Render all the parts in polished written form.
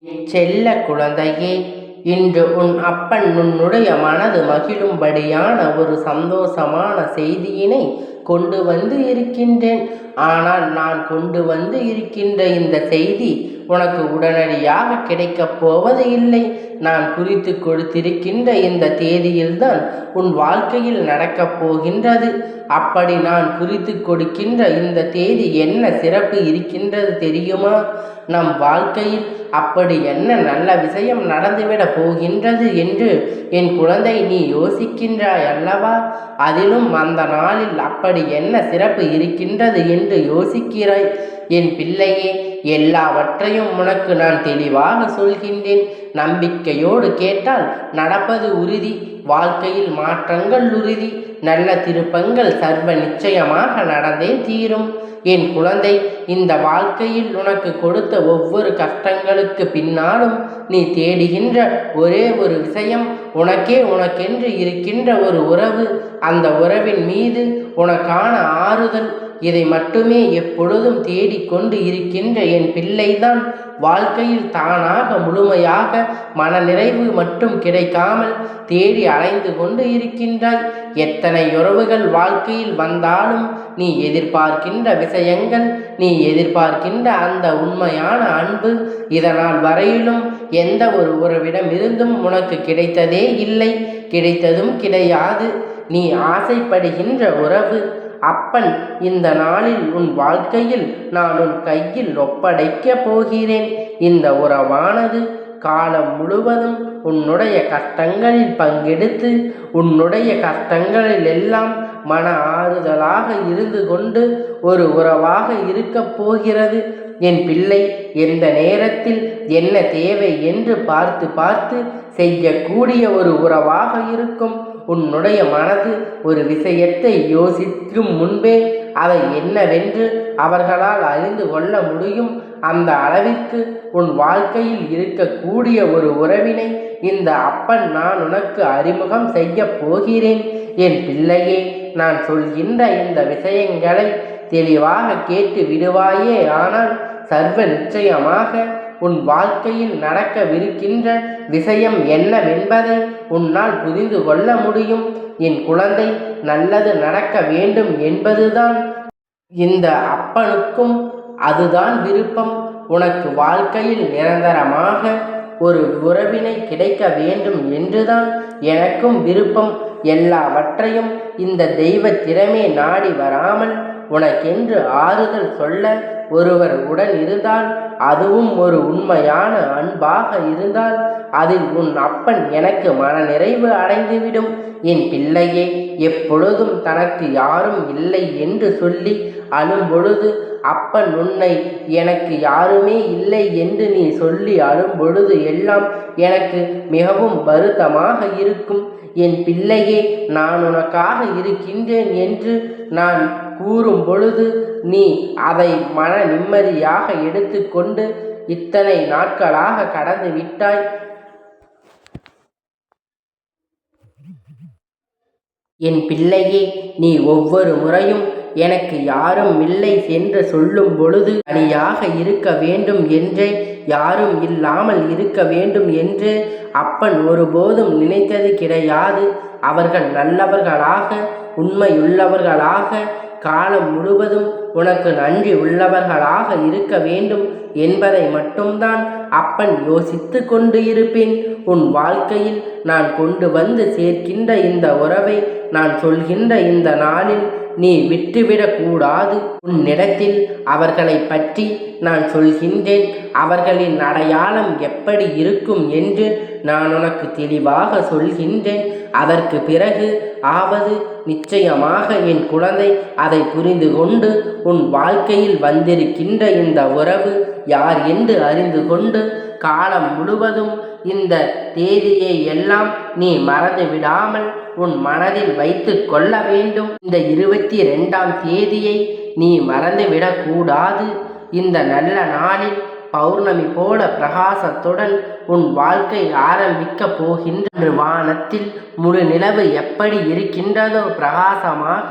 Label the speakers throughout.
Speaker 1: செல்ல குழந்தையே, இன்று உன் அப்பன் உன்னுடைய மனது மகிழும்படியான ஒரு சந்தோஷமான செய்தியினை கொண்டு வந்து இருக்கின்றேன். ஆனால் நான் கொண்டு வந்து இருக்கின்ற இந்த செய்தி உனக்கு உடனடியாக கிடைக்கப் போவது இல்லை. நான் குறித்து கொடுத்திருக்கின்ற இந்த தேதியில்தான் உன் வாழ்க்கையில் நடக்கப் போகின்றது. அப்படி நான் குறித்து கொடுக்கின்ற இந்த தேதி என்ன சிறப்பு இருக்கின்றது தெரியுமா? நம் வாழ்க்கையில் அப்படி என்ன நல்ல விஷயம் நடந்துவிடப் போகின்றது என்று என் குழந்தை நீ யோசிக்கின்றாய் அல்லவா? அதிலும் அந்த நாளில் அப்படி என்ன சிறப்பு இருக்கின்றது என்று யோசிக்கிறாய். என் பிள்ளையே, எல்லாவற்றையும் உனக்கு நான் தெளிவாக சொல்கின்றேன். நம்பிக்கையோடு கேட்டால் நடப்பது உறுதி. வாழ்க்கையில் மாற்றங்கள் உறுதி. நல்ல திருப்பங்கள் சர்வ நிச்சயமாக நடந்தே தீரும். என் குழந்தை, இந்த வாழ்க்கையில் உனக்கு கொடுத்த ஒவ்வொரு கஷ்டங்களுக்கு பின்னாலும் நீ தேடுகின்ற ஒரே ஒரு விஷயம், உனக்கென்று இருக்கின்ற ஒரு உறவு. அந்த உறவின் மீது உனக்கான ஆறுதல். இதை மட்டுமே எப்பொழுதும் தேடிக்கொண்டு இருக்கின்ற என் பிள்ளைதான் வாழ்க்கையில் தானாக முழுமையாக மனநிறைவு மட்டும் கிடைக்காமல் தேடி அலைந்து கொண்டு இருக்கின்றாய். எத்தனை உறவுகள் வாழ்க்கையில் வந்தாலும் நீ எதிர்பார்க்கின்ற விஷயங்கள், நீ எதிர்பார்க்கின்ற அந்த உண்மையான அன்பு இதனால் வரையிலும் எந்த ஒரு உறவிடமிருந்தும் உனக்கு கிடைத்ததே இல்லை, கிடைத்ததும் கிடையாது. நீ ஆசைப்படுகின்ற உறவு அப்பன் இந்த நாளில் உன் வாழ்க்கையில் நான் உன் கையில் ஒப்படைக்கப் போகிறேன். இந்த உறவானது காலம் முழுவதும் உன்னுடைய கஷ்டங்களில் பங்கெடுத்து உன்னுடைய கஷ்டங்களில் எல்லாம் மன ஆறுதலாக இருந்து கொண்டு ஒரு உறவாக இருக்கப் போகிறது. என் பிள்ளை, எந்த நேரத்தில் என்ன தேவை என்று பார்த்து பார்த்து செய்யக்கூடிய ஒரு உறவாக இருக்கும். உன்னுடைய மனது ஒரு விஷயத்தை யோசிக்கும் முன்பே அதை என்னவென்று அவர்களால் அறிந்து கொள்ள முடியும். அந்த அளவிற்கு உன் வாழ்க்கையில் இருக்கக்கூடிய ஒரு உறவினை இந்த அப்பன் நான் உனக்கு அறிமுகம் செய்ய போகிறேன். என் பிள்ளையே, நான் சொல்கின்ற இந்த விஷயங்களை தெளிவாக கேட்டு விடுவாயே ஆனால் சர்வ நிச்சயமாக உன் வாழ்க்கையில் நடக்கவிருக்கின்ற விஷயம் என்னவென்பதை உன்னால் புரிந்து கொள்ள முடியும். என் குழந்தை, நல்லது நடக்க வேண்டும் என்பதுதான் இந்த அப்பனுக்கும் அதுதான் விருப்பம். உனக்கு வாழ்க்கையில் நிரந்தரமாக ஒரு உறவினை கிடைக்க வேண்டும் என்றுதான் எனக்கும் விருப்பம். எல்லாவற்றையும் இந்த தெய்வ திறமே நாடி வராமல் உனக்கென்று ஆறுதல் சொல்ல ஒருவர் உடன் இருந்தால், அதுவும் ஒரு உண்மையான அன்பாக இருந்தால், அதில் உன் அப்பன் எனக்கு மனநிறைவு அடைந்துவிடும். என் பிள்ளையே, எப்பொழுதும் தனக்கு யாரும் இல்லை என்று சொல்லி அழும்பொழுது அப்பன் உன்னை எனக்கு யாருமே இல்லை என்று நீ சொல்லி அழும்பொழுது எல்லாம் எனக்கு மிகவும் வருத்தமாக இருக்கும். என் பிள்ளையே, நான் உனக்காக இருக்கின்றேன் என்று நான் கூறும் பொழுது நீ அதை மன நிம்மதியாக எடுத்துக்கொண்டு இத்தனை நாட்களாக கடந்து விட்டாய். என் பிள்ளையே, நீ ஒவ்வொரு முறையும் எனக்கு யாரும் இல்லை என்று சொல்லும் பொழுது தனியாக இருக்க வேண்டும் என்றே, யாரும் இல்லாமல் இருக்க வேண்டும் என்று அப்பன் ஒருபோதும் நினைத்தது கிடையாது. அவர்கள் நல்லவர்களாக, உண்மையுள்ளவர்களாக, காலம் முழுவதும் உனக்கு நன்றி உள்ளவர்களாக இருக்க வேண்டும் என்பதை மட்டும்தான் அப்பன் யோசித்து கொண்டு இருப்பேன். உன் வாழ்க்கையில் நான் கொண்டு வந்து சேர்க்கின்ற இந்த உறவை நான் சொல்கின்ற இந்த நாளில் நீ விட்டுவிடக்கூடாது. உன்னிடத்தில் அவர்களை பற்றி நான் சொல்கின்றேன். அவர்களின் அடையாளம் எப்படி இருக்கும் என்று நான் உனக்கு தெளிவாக சொல்கின்றேன். அதற்கு பிறகு ஆவது நிச்சயமாக என் குழந்தை அதை புரிந்து கொண்டு உன் வாழ்க்கையில் வந்திருக்கின்ற இந்த உறவு யார் என்று அறிந்து கொண்டு காலம் முழுவதும் இந்த தேதியை எல்லாம் நீ மறந்து விடாமல் உன் மனதில் வைத்து கொள்ள வேண்டும். இந்த 22ஆம் தேதியை நீ மறந்துவிடக்கூடாது. இந்த நல்ல நாளில் பௌர்ணமி போல பிரகாசத்துடன் உன் வாழ்க்கை ஆரம்பிக்க போகின்ற வானத்தில் முழு நிலவு எப்படி இருக்கின்றதோ பிரகாசமாக,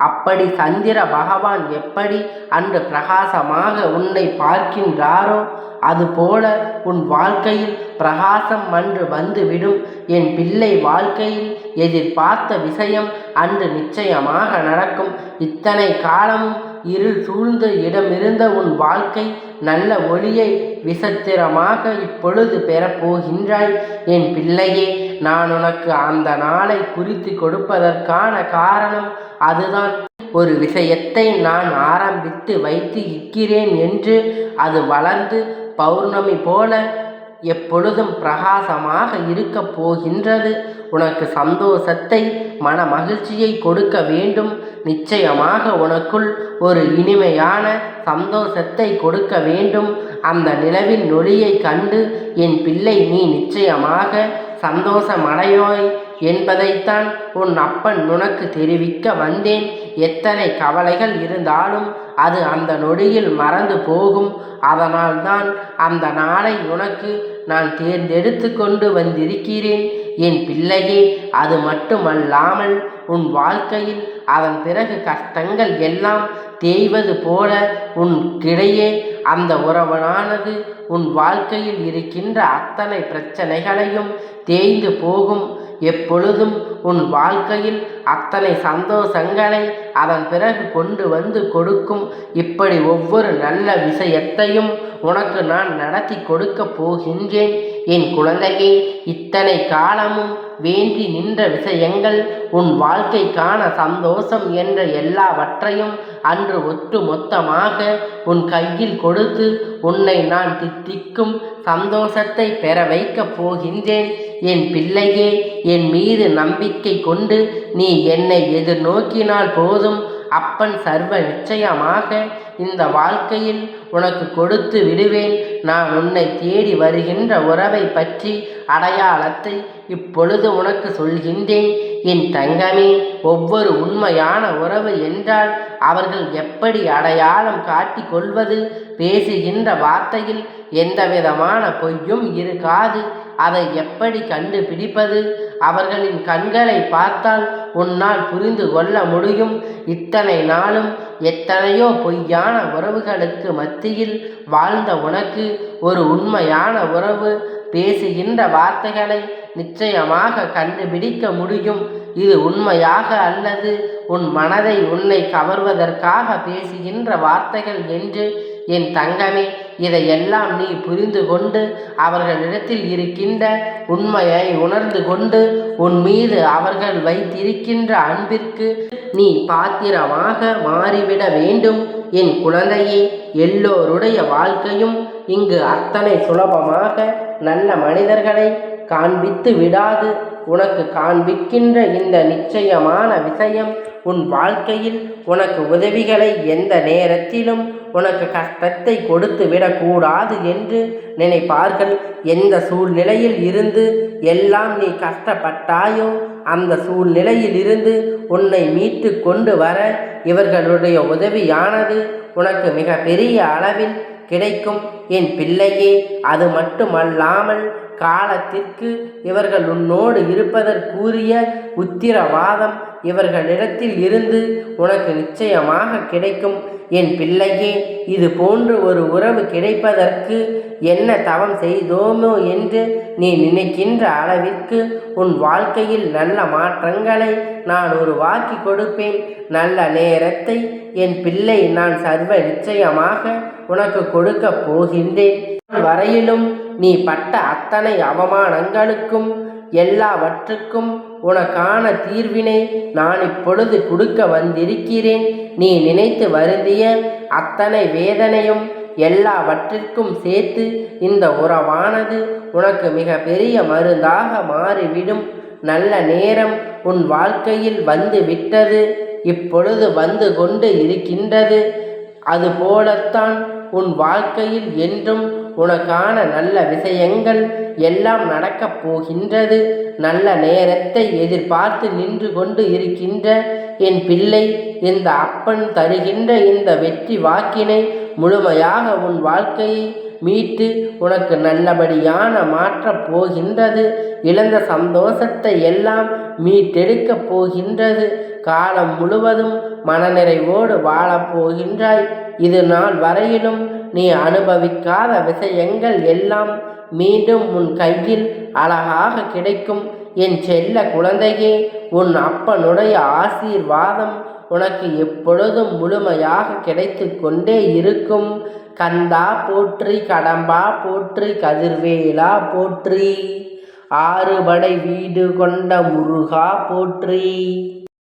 Speaker 1: அப்படி சந்திர பகவான் எப்படி அன்று பிரகாசமாக உன்னை பார்க்கின்றாரோ அதுபோல உன் வாழ்க்கையில் பிரகாசம் அன்று வந்துவிடும். என் பிள்ளை, வாழ்க்கையில் எதிர்பார்த்த விஷயம் அன்று நிச்சயமாக நடக்கும். இத்தனை காலமும் இருள் சூழ்ந்த இடமிருந்த உன் வாழ்க்கை நல்ல ஒளியை விசித்திரமாக இப்பொழுது பெறப்போகின்றாய். என் பிள்ளையே, நான் உனக்கு அந்த நாளை குறித்து கொடுப்பதற்கான காரணம் அதுதான். ஒரு விஷயத்தை நான் ஆரம்பித்து வைத்து இருக்கிறேன் என்று அது வளர்ந்து பௌர்ணமி போல எப்பொழுதும் பிரகாசமாக இருக்கப் போகின்றது. உனக்கு சந்தோஷத்தை, மன மகிழ்ச்சியை கொடுக்க வேண்டும். நிச்சயமாக உனக்குள் ஒரு இனிமையான சந்தோஷத்தை கொடுக்க வேண்டும். அந்த நிலவின் ஒளியை கண்டு என் பிள்ளை, நீ நிச்சயமாக சந்தோஷமடையாய் என்பதைத்தான் உன் அப்பன் உனக்கு தெரிவிக்க வந்தேன். எத்தனை கவலைகள் இருந்தாலும் அது அந்த நொடியில் மறந்து போகும். அதனால்தான் அந்த நாளை உனக்கு நான் தேர்ந்தெடுத்து கொண்டு வந்திருக்கிறேன். என் பிள்ளையே, அது மட்டுமல்லாமல் உன் வாழ்க்கையில் அதன் பிறகு கஷ்டங்கள் எல்லாம் தேய்வது போல உன் கிடையே அந்த உறவனானது உன் வாழ்க்கையில் இருக்கின்ற அத்தனை பிரச்சனைகளையும் தேய்ந்து போகும். எப்பொழுதும் உன் வாழ்க்கையில் அத்தனை சந்தோஷங்களை அதன் பிறகு கொண்டு வந்து கொடுக்கும். இப்படி ஒவ்வொரு நல்ல விஷயத்தையும் உனக்கு நான் நடத்தி கொடுக்க போகின்றேன். என் குழந்தையே, இத்தனை காலமும் வேண்டி நின்ற விஷயங்கள், உன் வாழ்க்கைக்கான சந்தோஷம் என்ற எல்லாவற்றையும் அன்று ஒட்டு மொத்தமாக உன் கையில் கொடுத்து உன்னை நான் தித்திக்கும் சந்தோஷத்தை பெற வைக்கப் போகின்றேன். என் பிள்ளையே, என் மீது நம்பிக்கை கொண்டு நீ என்னை எதிர்நோக்கினால் போதும். அப்பன் சர்வ நிச்சயமாக இந்த வாழ்க்கையில் உனக்கு கொடுத்து விடுவேன். நான் உன்னை தேடி வருகின்ற உறவை பற்றி அடையாளத்தை இப்பொழுது உனக்கு சொல்கின்றேன். என் தங்கமே, ஒவ்வொரு உண்மையான உறவு என்றால் அவர்கள் எப்படி அடையாளம் காட்டி கொள்வது? பேசுகின்ற வார்த்தையில் எந்தவிதமான பொய்யும் இருக்காது. அதை எப்படி கண்டுபிடிப்பது? அவர்களின் கண்களை பார்த்தால் உன்னால் புரிந்து கொள்ள முடியும். இத்தனை நாளும் எத்தனையோ பொய்யான உறவுகளுக்கு மத்தியில் வாழ்ந்த உனக்கு ஒரு உண்மையான உறவு பேசுகின்ற வார்த்தைகளை நிச்சயமாக கண்டுபிடிக்க முடியும். இது உண்மையாக அல்லது உன் மனதை உன்னை கவர்வதற்காக பேசுகின்ற வார்த்தைகள் என்று என் தங்கமே, இதையெல்லாம் நீ புரிந்து கொண்டு அவர்களிடத்தில் இருக்கின்ற உண்மையை உணர்ந்து கொண்டு உன் மீது அவர்கள் வைத்திருக்கின்ற அன்பிற்கு நீ பாத்திரமாக மாறிவிட வேண்டும். என் குழந்தையே, எல்லோருடைய வாழ்க்கையும் இங்கு அத்தனை சுலபமாக நல்ல மனிதர்களை காண்பித்து விடாது. உனக்கு காண்பிக்கின்ற இந்த நிச்சயமான விஷயம் உன் வாழ்க்கையில் உனக்கு உதவிகளை எந்த நேரத்திலும் உனக்கு கஷ்டத்தை கொடுத்து விடக்கூடாது என்று நினைப்பார்கள். எந்த சூழ்நிலையில் இருந்து எல்லாம் நீ கஷ்டப்பட்டாயோ அந்த சூழ்நிலையில் இருந்து உன்னை மீட்டு கொண்டு வர இவர்களுடைய உதவியானது உனக்கு மிக பெரிய அளவில் கிடைக்கும். என் பிள்ளையே, அது மட்டுமல்லாமல் காலத்திற்கு இவர்கள் உன்னோடு இருப்பதற்குரிய உத்திரவாதம் இவர்களிடத்தில் இருந்து உனக்கு நிச்சயமாக கிடைக்கும். என் பிள்ளையே, இது போன்று ஒரு உறவு கிடைப்பதற்கு என்ன தவம் செய்தோமோ என்று நீ நினைக்கின்ற அளவிற்கு உன் வாழ்க்கையில் நல்ல மாற்றங்களை நான் உருவாக்கி கொடுப்பேன். நல்ல நேரத்தை என் பிள்ளை நான் சர்வ நிச்சயமாக உனக்கு கொடுக்க போகின்றேன். வரையிலும் நீ பட்ட அத்தனை அவமானங்களுக்கும் எல்லாவற்றுக்கும் உனக்கான தீர்வினை நான் இப்பொழுது கொடுக்க வந்திருக்கிறேன். நீ நினைத்து வருந்திய அத்தனை வேதனையும் எல்லாவற்றிற்கும் சேர்த்து இந்த உறவானது உனக்கு மிக பெரிய மருந்தாக மாறிவிடும். நல்ல நேரம் உன் வாழ்க்கையில் வந்து விட்டது, இப்பொழுது வந்து கொண்டு இருக்கின்றது. அதுபோலத்தான் உன் வாழ்க்கையில் என்றும் உனக்கான நல்ல விஷயங்கள் எல்லாம் நடக்கப் போகின்றது. நல்ல நேரத்தை எதிர்பார்த்து நின்று கொண்டு இருக்கின்ற என் பிள்ளை, இந்த அப்பன் தருகின்ற இந்த வெற்றி வாக்கினை முழுமையாக உன் வாழ்க்கையை மீட்டு உனக்கு நல்லபடியான மாற்றப் போகின்றது. இழந்த சந்தோஷத்தை எல்லாம் மீட்டெடுக்கப் போகின்றது. காலம் முழுவதும் மனநிறைவோடு வாழப்போகின்றாய். இது நாள் வரையிலும் நீ அனுபவிக்காத விஷயங்கள் எல்லாம் மீண்டும் உன் கையில் அழகாக கிடைக்கும். என் செல்ல குழந்தையே, உன் அப்பனுடைய ஆசீர்வாதம் உனக்கு எப்பொழுதும் முழுமையாக கிடைத்து கொண்டே இருக்கும். கந்தா போற்றி, கடம்பா போற்றி, கதிர்வேலா போற்றி, ஆறுபடை வீடு கொண்ட முருகா போற்றி.